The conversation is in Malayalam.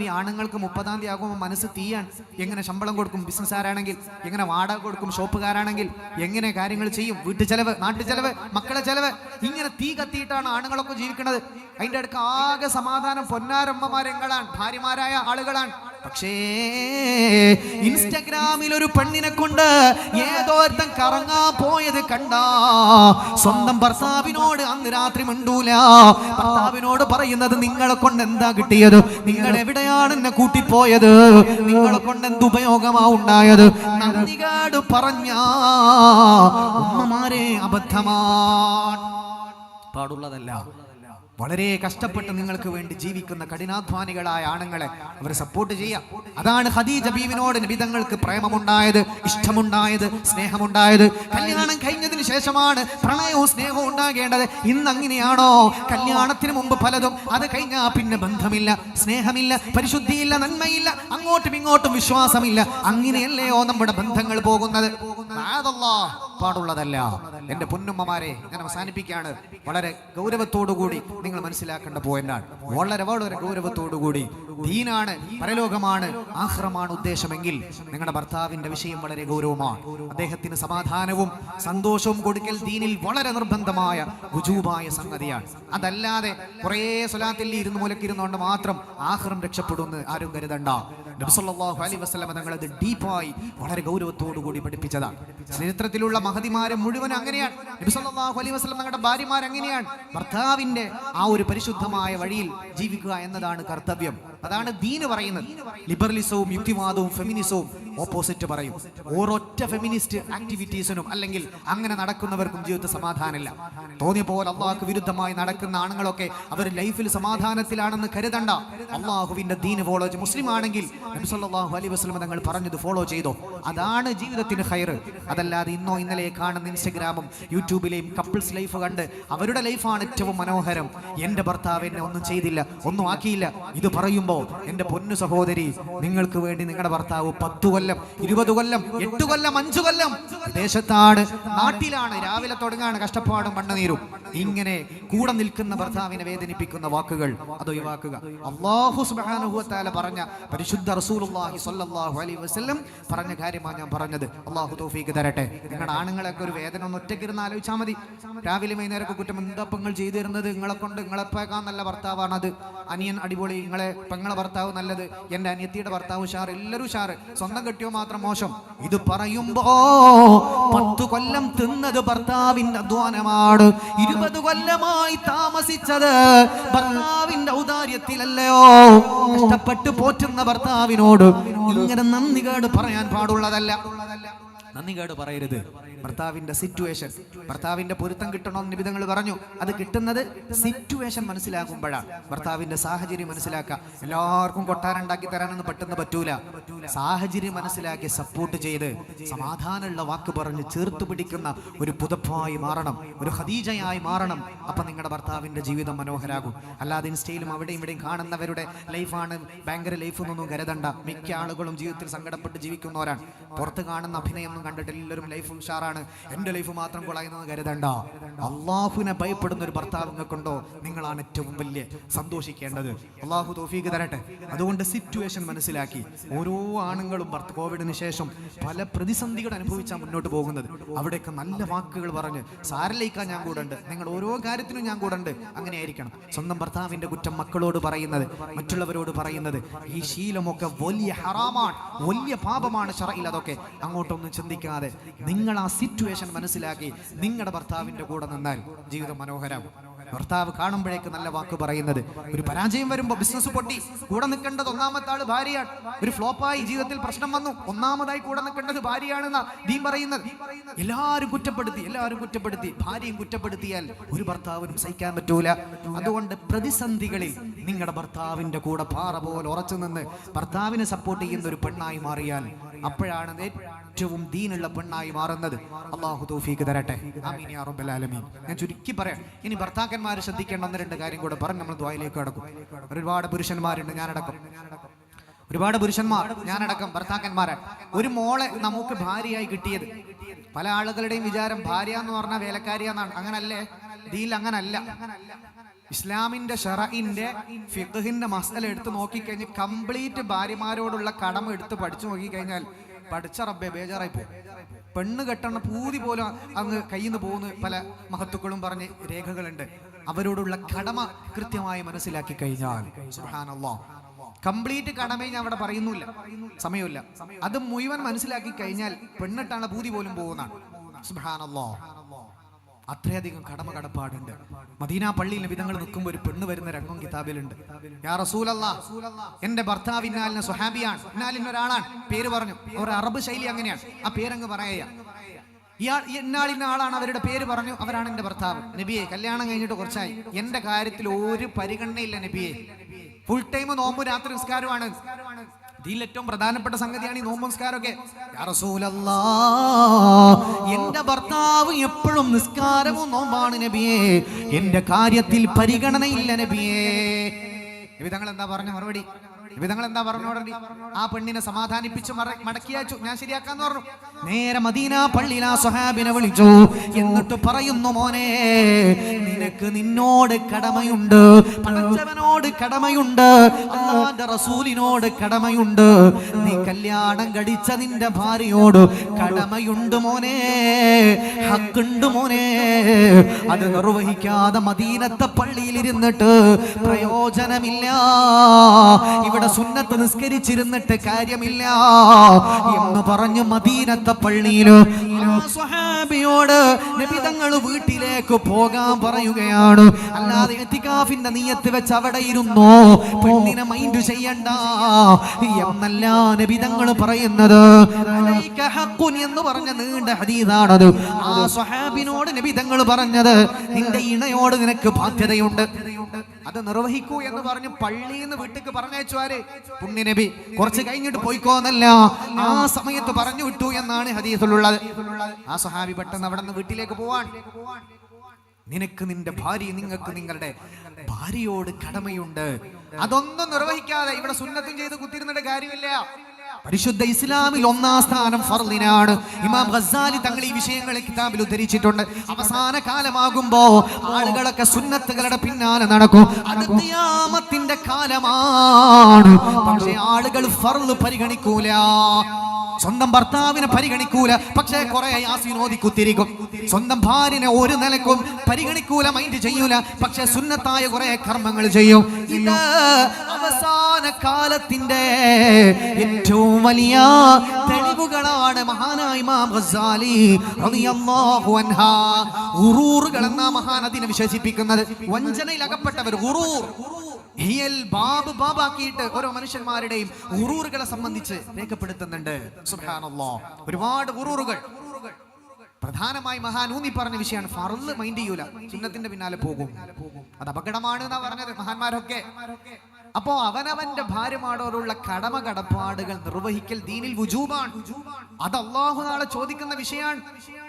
ഈ ആണുങ്ങൾക്ക് 30-ാം തീയതി ആകുമ്പോൾ മനസ്സ് തീയാണ്. എങ്ങനെ ശമ്പളം കൊടുക്കും? ബിസിനസ്സുകാരാണെങ്കിൽ എങ്ങനെ വാടക കൊടുക്കും? ഷോപ്പുകാരാണെങ്കിൽ എങ്ങനെ കാര്യങ്ങൾ ചെയ്യും? വീട്ടു ചെലവ്, നാട്ടു ചെലവ്, മക്കളെ ചെലവ്, ഇങ്ങനെ തീ കത്തിയിട്ടാണ് ആണുങ്ങളൊക്കെ ജീവിക്കുന്നത്. അതിൻ്റെ അടുക്ക് ആകെ സമാധാനം പൊന്നാരമ്മമാരെങ്ങളാണ്, ഭാര്യമാരായ ആളുകളാണ്. പക്ഷേ ഇൻസ്റ്റഗ്രാമിൽ ഒരു പെണ്ണിനെ കൊണ്ട് ഏതോരുത്തൻ കറങ്ങാൻ പോയത് കണ്ട സ്വന്തം ഭർത്താവിനോട് അന്ന് രാത്രി മിണ്ടൂല. ഭർത്താവിനോട് പറയുന്നത്, നിങ്ങളെ കൊണ്ട് എന്താ കിട്ടിയത്? നിങ്ങൾ എവിടെയാണ് എന്നെ കൂട്ടിപ്പോയത്? നിങ്ങളെ കൊണ്ട് എന്ത് ഉപയോഗമാ ഉണ്ടായത്? നന്ദികേട് പറഞ്ഞ ഉമ്മമാരെ അബദ്ധമാണ്, പാടുള്ളതല്ല. വളരെ കഷ്ടപ്പെട്ട് നിങ്ങൾക്ക് വേണ്ടി ജീവിക്കുന്ന കഠിനാധ്വാനികളായ ആണുങ്ങളെ അവർ സപ്പോർട്ട് ചെയ്യാം. അതാണ് ഖദീജ ബീവിനോട് നബി തങ്ങൾക്ക് പ്രേമമുണ്ടായത്, ഇഷ്ടമുണ്ടായത്, സ്നേഹമുണ്ടായത്. കല്യാണം കഴിഞ്ഞതിന് ശേഷമാണ് പ്രണയവും സ്നേഹവും ഉണ്ടാകേണ്ടത്. ഇന്ന് അങ്ങനെയാണോ? കല്യാണത്തിന് മുമ്പ് പലതും, അത് കഴിഞ്ഞാൽ പിന്നെ ബന്ധമില്ല, സ്നേഹമില്ല, പരിശുദ്ധിയില്ല, നന്മയില്ല, അങ്ങോട്ടും ഇങ്ങോട്ടും വിശ്വാസമില്ല. അങ്ങനെയല്ലയോ നമ്മുടെ ബന്ധങ്ങൾ പോകുന്നത്? പാടുള്ളതല്ല. എന്റെ പൊന്നുമ്മമാരെ, ഞാൻ അവസാനിപ്പിക്കുകയാണ്. വളരെ ഗൗരവത്തോടുകൂടി നിങ്ങൾ മനസ്സിലാക്കേണ്ട പോയിന്റാണ്. വളരെ വളരെ ഗൗരവത്തോടുകൂടി. ദീനാണ്, പരലോകമാണ്, ആഖിറമാണ് ഉദ്ദേശമെങ്കിൽ നിങ്ങളുടെ ഭർത്താവിന്റെ വിഷയം വളരെ ഗൗരവമാണ്. അദ്ദേഹത്തിന് സമാധാനവും സന്തോഷവും കൊടുക്കൽ ദീനിൽ വളരെ നിർബന്ധമായ വുജൂബായ സംഗതിയാണ്. അതല്ലാതെ കുറേ സ്വലാത്തിൽ ഇരുന്ന് മൂലക്കിരുന്നുകൊണ്ട് മാത്രം ആഖിറം രക്ഷപ്പെടുമെന്ന് ആരും കരുതണ്ട. നബി സല്ലല്ലാഹു അലൈഹി വസല്ലം തങ്ങൾ അത് ഡീപ്പായി വളരെ ഗൗരവത്തോടുകൂടി പഠിപ്പിച്ചതാണ്. ചരിത്രത്തിലുള്ള മഹതിമാരെ മുഴുവൻ അങ്ങനെയാണ്. നബി സല്ലല്ലാഹു അലൈഹി വസല്ലം തങ്ങളുടെ ഭാര്യമാർ അങ്ങനെയാണ്. ഭർത്താവിന്റെ ആ ഒരു പരിശുദ്ധമായ വഴിയിൽ ജീവിക്കുക എന്നതാണ് കർത്തവ്യം. അതാണ് ദീന് പറയുന്നത്. ലിബറലിസവും യുക്തിവാദവും ഫെമിനിസവും ഓപ്പോസിറ്റ് പറയും. ഓരൊറ്റ ഫെമിനിസ്റ്റ് ആക്ടിവിറ്റീസിനും അല്ലെങ്കിൽ അങ്ങനെ നടക്കുന്നവർക്കും ജീവിതത്തിൽ സമാധാനമില്ല. തോന്നിയ പോലെ അള്ളാഹുക്ക് വിരുദ്ധമായി നടക്കുന്ന ആണുങ്ങളൊക്കെ അവർ ലൈഫിൽ സമാധാനത്തിലാണെന്ന് കരുതണ്ട. അള്ളാഹുവിന്റെ ദീന് ഫോളോ ചെയ്ത് മുസ്ലിം ആണെങ്കിൽ നബി സല്ലല്ലാഹു അലൈഹി വസല്ലം തങ്ങൾ പറഞ്ഞത് ഫോളോ ചെയ്തോ, അതാണ് ജീവിതത്തിന് ഖൈർ. അതല്ലാതെ ഇന്നോ ഇന്നലെ കാണുന്ന ഇൻസ്റ്റഗ്രാമും യൂട്യൂബിലെയും കപ്പിൾസ് ലൈഫ് കണ്ട് അവരുടെ ലൈഫാണ് ഏറ്റവും മനോഹരം. എന്റെ ഭർത്താവ് എന്നെ ഒന്നും ചെയ്തില്ല, ഒന്നും ആക്കിയില്ല, ഇത് പറയുമ്പോൾ എന്റെ പൊന്നു സഹോദരി, നിങ്ങൾക്ക് വേണ്ടി നിങ്ങളുടെ ഭർത്താവ് 10 കൊല്ലം, 20 കൊല്ലം, 8 കൊല്ലം, 5 കൊല്ലം വിദേശത്താണ്, നാട്ടിലാണ്, രാവിലെ തുടങ്ങാണ് കഷ്ടപ്പാടും മണ്ണുനീരും. ഇങ്ങനെ കൂടെ നിൽക്കുന്ന ഭർത്താവിനെ വേദനിപ്പിക്കുന്ന വാക്കുകൾ അത് ഒഴിവാക്കുക. അല്ലാഹു സുബ്ഹാനഹു വ തആല പറഞ്ഞ, പരിശുദ്ധ റസൂലുള്ളാഹി സ്വല്ലല്ലാഹു അലൈഹി വസല്ലം പറഞ്ഞ കാര്യമാണ് ഞാൻ പറഞ്ഞത്. അല്ലാഹു തൗഫീഖ് തരട്ടെ. നിങ്ങളുടെ ആണുങ്ങളൊക്കെ ഒരു വേദന ഒന്ന് ഒറ്റയ്ക്കിരുന്ന് ആലോചിച്ചാൽ മതി. രാവിലെ വൈകുന്നേരമൊക്കെ കുറ്റം, എന്താപ്പങ്ങൾ ചെയ്തു തരുന്നത്? നിങ്ങളെ കൊണ്ട്, നിങ്ങളെപ്പോഴേക്കാൻ നല്ല ഭർത്താവാണത്, അനിയൻ അടിപൊളി, പെങ്ങളെ ഭർത്താവ് നല്ലത്, എന്റെ അനിയത്തിയുടെ ഭർത്താവ് ഉഷാർ, എല്ലാവരും ഉഷാർ, സ്വന്തം കെട്ടിയോ മാത്രം മോശം. ഇത് പറയുമ്പോ 10 കൊല്ലം തിന്നത് ഭർത്താവിന്റെ അധ്വാനമാണ്. 20 കൊല്ലമായി താമസിച്ചത് ഭർത്താവിന്റെ ഔദാര്യത്തിലല്ലയോ? കഷ്ടപ്പെട്ട് പോറ്റുന്ന ഭർത്താവിനോട് ഇങ്ങനെ നന്ദികേട് പറയാൻ പാടുള്ളതല്ല. നന്ദികേട് പറയരുത്. ഭർത്താവിന്റെ സിറ്റുവേഷൻ, ഭർത്താവിന്റെ പൊരുത്തം കിട്ടണമെന്ന് നിബിധങ്ങൾ പറഞ്ഞു. അത് കിട്ടുന്നത് സിറ്റുവേഷൻ മനസ്സിലാക്കുമ്പോഴാണ്. ഭർത്താവിന്റെ സാഹചര്യം മനസ്സിലാക്കുക. എല്ലാവർക്കും കൊട്ടാരുണ്ടാക്കി തരാനൊന്നും പെട്ടെന്ന് പറ്റൂല. സാഹചര്യം മനസ്സിലാക്കി സപ്പോർട്ട് ചെയ്ത് സമാധാനമുള്ള വാക്ക് പറഞ്ഞ് ചേർത്ത് പിടിക്കുന്ന ഒരു പുതപ്പായി മാറണം, ഒരു ഖദീജയായി മാറണം. അപ്പൊ നിങ്ങളുടെ ഭർത്താവിന്റെ ജീവിതം മനോഹരാകും. അല്ലാതെ ഇൻസ്റ്റയിലും അവിടെയും ഇവിടെയും കാണുന്നവരുടെ ലൈഫാണ് ഭയങ്കര ലൈഫ് എന്നൊന്നും കരുതണ്ട. മിക്ക ആളുകളും ജീവിതത്തിൽ സങ്കടപ്പെട്ട് ജീവിക്കുന്നവരാണ്. പുറത്ത് കാണുന്ന അഭിനയം കണ്ടിട്ട് എല്ലാവരും ലൈഫ് ഉഷാറാണ്, എന്റെ ലൈഫ് മാത്രം കൊളായെന്ന് കരുതണ്ട. അള്ളാഹുവിനെ ഭയപ്പെടുന്ന ഒരു ഭർത്താവ് നിങ്ങൾക്കുണ്ടോ? നിങ്ങളാണ് ഏറ്റവും വലിയ സന്തോഷിക്കേണ്ടത്. അള്ളാഹു തൗഫീഖ് തരട്ടെ. അതുകൊണ്ട് സിറ്റുവേഷൻ മനസ്സിലാക്കി ഓരോ ആണുങ്ങളും കോവിഡിന് ശേഷം പല പ്രതിസന്ധികൾ അനുഭവിച്ചാൽ മുന്നോട്ട് പോകുന്നത്. അവിടെയൊക്കെ നല്ല വാക്കുകൾ പറഞ്ഞ്, സാരലേക്കാൻ ഞാൻ കൂടെ ഉണ്ട്, നിങ്ങൾ ഓരോ കാര്യത്തിനും ഞാൻ കൂടെ ഉണ്ട്, അങ്ങനെ ആയിരിക്കണം. സ്വന്തം ഭർത്താവിന്റെ കുറ്റം മക്കളോട് പറയുന്നത്, മറ്റുള്ളവരോട് പറയുന്നത്, ഈ ശീലമൊക്കെ വലിയ ഹറാമാണ്, വലിയ പാപമാണ് ശറഇൽ. അതൊക്കെ അങ്ങോട്ടൊന്നും ചിന്തിക്കാതെ നിങ്ങൾ ആ സിറ്റുവേഷൻ മനസ്സിലാക്കി നിങ്ങളുടെ ഭർത്താവിന്റെ കൂടെ നിന്നാൽ ജീവിതം മനോഹരമാകും. ഭർത്താവ് കാണുമ്പോഴേക്ക് നല്ല വാക്ക് പറയുന്നത്. ഒരു പരാജയം വരുമ്പോൾ, ബിസിനസ് പൊട്ടി, കൂടെ നിൽക്കേണ്ടത് ഒന്നാമത്തെ ആള് ഭാര്യയാണ്. ഒരു ഫ്ലോപ്പായി, ജീവിതത്തിൽ പ്രശ്നം വന്നു, ഒന്നാമതായി കൂടെ നിൽക്കേണ്ടത് ഭാര്യയാണെന്നാ ദീൻ പറയുന്നത്. എല്ലാവരും കുറ്റപ്പെടുത്തി ഭാര്യയും കുറ്റപ്പെടുത്തിയാൽ ഒരു ഭർത്താവിനും സഹിക്കാൻ പറ്റൂല. അതുകൊണ്ട് പ്രതിസന്ധികളിൽ നിങ്ങളുടെ ഭർത്താവിന്റെ കൂടെ പാറ പോലെ ഉറച്ചു നിന്ന് ഭർത്താവിനെ സപ്പോർട്ട് ചെയ്യുന്ന ഒരു പെണ്ണായി മാറിയാൽ അപ്പോഴാണ് ഏറ്റവും ദീനുള്ള പെണ്ണായി മാറുന്നത്. അല്ലാഹു തൗഫീഖ് തരട്ടെ. ആമീൻ യാ റബ്ബൽ ആലമീൻ. ഞാൻ ചുരുക്കി പറയാം. ഇനി ഭർത്താക്കന്മാർ ശ്രദ്ധിക്കേണ്ട 1-2 കാര്യം കൂടെ പറഞ്ഞ് നമ്മൾ ദുആയിലേക്ക് കടക്കും. ഒരുപാട് പുരുഷന്മാരുണ്ട്, ഒരുപാട് പുരുഷന്മാർ, ഞാനടക്കം ഭർത്താക്കന്മാരാണ്. ഒരു മോളെ നമുക്ക് ഭാര്യയായി കിട്ടിയത്. പല ആളുകളുടെയും വിചാരം ഭാര്യ എന്ന് പറഞ്ഞാൽ വേലക്കാരിയാന്നാണ്. അങ്ങനല്ലേ? ദീനിൽ അങ്ങനല്ല. ഇസ്ലാമിന്റെ ഷറഇന്റെ ഫിഖ്ഹിന്റെ മസ്അല എടുത്ത് നോക്കിക്കഴിഞ്ഞ് കംപ്ലീറ്റ് ഭാര്യമാരോടുള്ള കടമ എടുത്ത് പഠിച്ചു നോക്കിക്കഴിഞ്ഞാൽ പഠിച്ച റബ്ബെ ബേജാറായി പോകും. പെണ്ണ് കെട്ടണ പൂതി പോലും അങ്ങ് കയ്യിൽ നിന്ന് പോകുന്ന പല മഹത്തുക്കളും പറഞ്ഞ് രേഖകളുണ്ട്. അവരോടുള്ള കടമ കൃത്യമായി മനസ്സിലാക്കി കഴിഞ്ഞാൽ സുബ്ഹാനല്ലാഹ് കംപ്ലീറ്റ് കടമയെ ഞാൻ അവിടെ പറയുന്നില്ല, സമയമില്ല. അത് മുഴുവൻ മനസ്സിലാക്കി കഴിഞ്ഞാൽ പെണ്ണിട്ടാണ് പൂതി പോലും പോകുന്നതാണ്. സുബ്ഹാനല്ലാഹ് അത്രയധികം കടപ്പാടുണ്ട്. മദീന പള്ളിയിൽ നബിതങ്ങൾ നിൽക്കുമ്പോൾ ഒരു പെണ്ണ് വരുന്ന രംഗം കിതാബിലുണ്ട്. യാ റസൂലല്ലാഹ്, എന്റെ ഭർത്താവ് ഇന്നാലിന് സ്വഹാബിയാണ്, ഇന്നാലിന് ഒരാളാണ്, പേര് പറഞ്ഞു. ഒരു അറബ് ശൈലി അങ്ങനെയാണ്, ആ പേരങ്ങ് പറയുക. ഇന്നാളിന്ന ആളാണ്, അവരുടെ പേര് പറഞ്ഞു, അവരാണ് എന്റെ ഭർത്താവ്. നബിയെ, കല്യാണം കഴിഞ്ഞിട്ട് കുറച്ചായി, എന്റെ കാര്യത്തിൽ ഒരു പരിഗണനയില്ല നബിയെ. ഫുൾ ടൈം നോമ്പ് രാത്രി നിസ്കാരമാണ്. ഇതിൽ ഏറ്റവും പ്രധാനപ്പെട്ട സംഗതിയാണ് ഈ നോമ്പ് നിസ്കാരമൊക്കെ. യാ റസൂലല്ലാഹ്, എന്റെ ഭർത്താവ് എപ്പോഴും നിസ്കാരവും നോമ്പാണ് നബിയെ, എന്റെ കാര്യത്തിൽ പരിഗണനയില്ല നബിയെ. നബിതങ്ങൾ എന്താ പറഞ്ഞ മറുപടി? വിധങ്ങൾ എന്താ പറഞ്ഞോടി? ആ പെണ്ണിനെ സമാധാനിപ്പിച്ച് മടക്കിയച്ചു. ഞാൻ ശരിയാക്കാന്ന് പറഞ്ഞു. നേരെ മദീന പള്ളിയിൽ ആ സ്വഹാബിനെ വിളിച്ചു. എന്നിട്ട് പറയുന്നു, മോനെ, നിനക്ക് നിന്നോട് കടമയുണ്ട്, പടച്ചവനോട് കടമയുണ്ട്, അല്ലാഹുവിന്റെ റസൂലിനോട് കടമയുണ്ട്, നീ കല്യാണം കഴിച്ച നിന്റെ ഭാര്യയോട് കടമയുണ്ട് മോനെ, ഹക്കുണ്ട് മോനെ. അത് നിർവഹിക്കാതെ മദീനത്തെ പള്ളിയിൽ ഇരുന്നിട്ട് പ്രയോജനമില്ല. ഇവിടെ സുന്നത്ത് നിസ്കരിച്ചിരുന്നിട്ട് കാര്യമില്ല എന്ന് പറഞ്ഞു മദീനത്തെ പള്ളിയില് സ്വഹാബിയോട് നബി തങ്ങൾ വീട്ടിലേക്ക് പോകാൻ പറയുകയാണ്. അല്ലാതെ ഇത്തികാഫിന്റെ നിയത്ത് വെച്ച് അവിടെ ഇരുന്നോ, പെണ്ണിനെ മൈൻഡ് ചെയ്യണ്ട എന്നല്ല നബി തങ്ങൾ പറയുന്നത്. അലൈക ഹഖ്ഖുൻ എന്ന് പറഞ്ഞ നീണ്ട ഹദീസാണത്. ആ സ്വഹാബിനോട് നബി തങ്ങൾ പറഞ്ഞത്, നിന്റെ ഇണയോട് നിനക്ക് ബാധ്യതയുണ്ട്, അത് നിർവഹിക്കൂ എന്ന് പറഞ്ഞു പള്ളിയിൽ നിന്ന് വീട്ടിലേക്ക് പറഞ്ഞയച്ചു. ആര്? പുണ്യ നബി. കുറച്ച് കഴിഞ്ഞിട്ട് പോയിക്കോന്നല്ല, ആ സമയത്ത് പറഞ്ഞു വിട്ടു എന്നാണ് ഹദീസിലുള്ളത്. ആ സ്വഹാബി പെട്ടെന്ന് അവിടെ നിന്ന് വീട്ടിലേക്ക് പോവാൻ. നിനക്ക് നിന്റെ ഭാര്യ, നിങ്ങൾക്ക് നിങ്ങളുടെ ഭാര്യയോട് കടമയുണ്ട്. അതൊന്നും നിർവഹിക്കാതെ ഇവിടെ സുന്നത്തും ചെയ്ത് കുത്തിരുന്നിട്ട് കാര്യമില്ല. പരിശുദ്ധ ഇസ്ലാമിൽ ഒന്നാം സ്ഥാനം ഫർളിനാണ്. ഇമാം ഗസാലി തങ്ങൾ ഈ വിഷയങ്ങളെ കിതാബിൽ ഉദ്ധരിച്ചിട്ടുണ്ട്. അവസാന കാലമാകുമ്പോ ആളുകളൊക്കെ സുന്നത്തുകളുടെ പിന്നാലെ നടക്കും. അത് ഖിയാമത്തിന്റെ കാലമാണ്. പക്ഷേ ആളുകൾ ഫർള് പരിഗണിക്കൂല, സ്വന്തം ഭർത്താവിനെ പരിഗണിക്കൂല, പക്ഷേ കുറെ യാസീൻ ഓതി കുത്തിരിക്കും. സ്വന്തം ഭാര്യനെ ഒരു നിലക്കും പരിഗണിക്കൂല, മൈൻഡ് ചെയ്യൂല, പക്ഷേ സുന്നത്തായ കുറെ കർമ്മങ്ങൾ ചെയ്യും. ഇത് അവസാന കാലത്തിന്റെ ഏറ്റവും വലിയ തെളിവുകളാണ്. മഹാനായ ഇമാം ഗസാലി റളിയല്ലാഹു അൻഹു ഗുറൂറുകൾ എന്ന മഹാൻ അതിനെ വിശേഷിപ്പിക്കുന്നത്. വഞ്ചനയിൽ അകപ്പെട്ടവർ, ഗുറൂർ ബാബാക്കിയിട്ട് ഓരോ മനുഷ്യന്മാരുടെയും ഗുറൂറുകളെ സംബന്ധിച്ച് രേഖപ്പെടുത്തുന്നുണ്ട്. സുബ്ഹാനല്ലാഹ്, ഒരുപാട് ഗുറൂറുകൾ. പ്രധാനമായി മഹാൻ ഊന്നി പറഞ്ഞ വിഷയമാണ് ഫർള് മൈൻഡ് ചെയ്യൂല, സുന്നത്തിന്റെ പിന്നാലെ പോകും. അത് അപകടമാണ് എന്നാ പറഞ്ഞത് മഹാന്മാരൊക്കെ. അപ്പോ അവനവന്റെ ഭാര്യമാരോടുള്ള കടപ്പാടുകൾ നിർവഹിക്കൽ ദീനിൽ വുജൂബാണ്. അത് അല്ലാഹു നാളെ ചോദിക്കുന്ന വിഷയമാണ്.